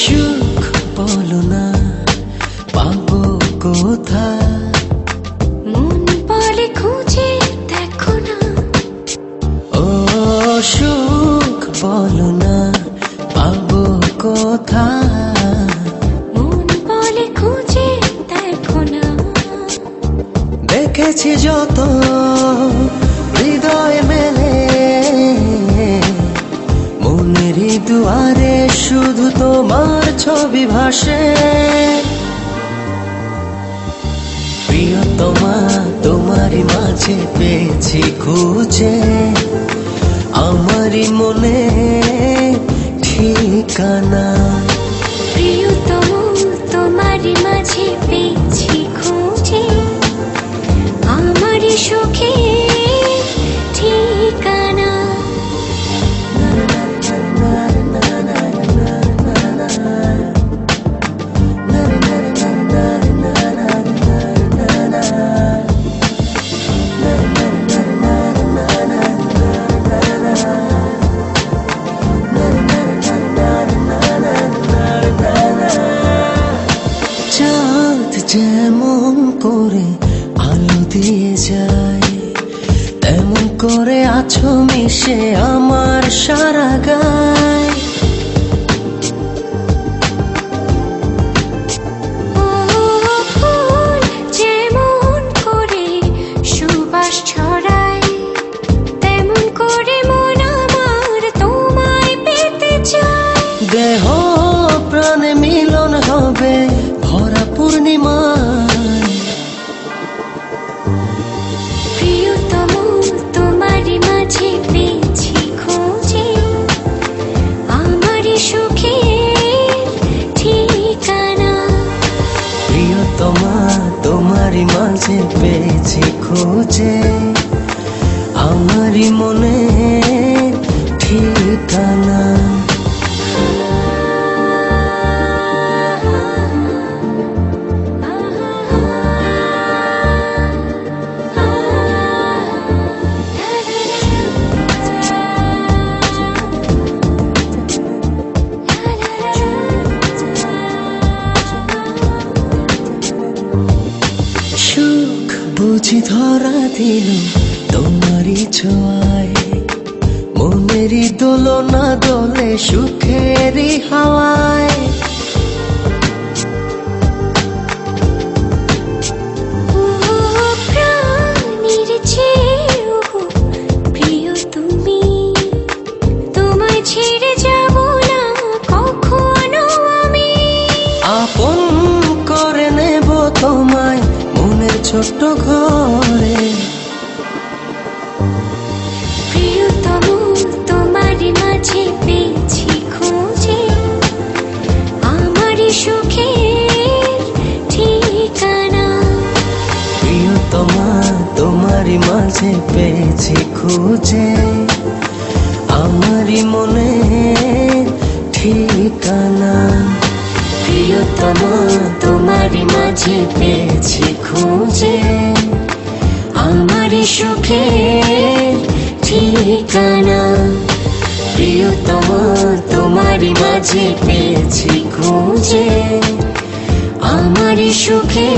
সুখ বলো না পাবো কোথায়, মন বলে খুঁজে দেখো না। ও সুখ বলো না পাবো কোথায়, মন বলে খুঁজে দেখো না। দেখেছি যত হৃদয় মেলে, মনেরই দুয়ারে শুধু তোমার ছবি ভাসে। প্রিয়তমা তোমারই মাঝে পেয়েছি খুঁজে, আমারই মনে ঠিকানা। প্রিয়তম তোমারই মাঝে পেয়েছি খুঁজে, আমারই সুখে ঠিকানা। চাঁদ যেমন করে আলো দিয়ে যায়, তেমন করে আছো মিশে আমার সারা গায়। ও ফুল যেমন করে সুবাস ছড়ায়, তেমন করে মন আমার তোমায় পেতে চায়। দেহ প্রাণে মিলন হবে ভরা পূর্ণিমায়। প্রিয়তম তোমারই মাঝে পেয়েছি খুঁজে, আমারই সুখে ঠিকানা। প্রিয়তমা তোমারই মাঝে পেয়েছি খুঁজে, আমারই মনে ঠিকানা। সুখ বুঝি ধরা দিল তোমারই ছোঁয়ায়, মনেরই দোলনা দোলে সুখেরই হাওয়ায়। ও প্রাণীর চেয়েও প্রিয় তুমি, তোমায় ছেড়ে যাব না কখনো আমি। আপন করে নেব তোমায় মনের ছোট্ট ঘরে। প্রিয়তম তোমারই মাঝে পেয়েছি খুঁজে, আমারই সুখে ঠিকানা। প্রিয়তমা তোমারই মাঝে পেয়েছি খুঁজে, আমারই মনে ঠিকানা। প্রিয়তমা তোমারই মাঝে পেয়েছি খুঁজে, আমারই সুখে ঠিকানা। প্রিয়তমা তোমারই মাঝে পেয়েছি খুঁজে, আমারই সুখে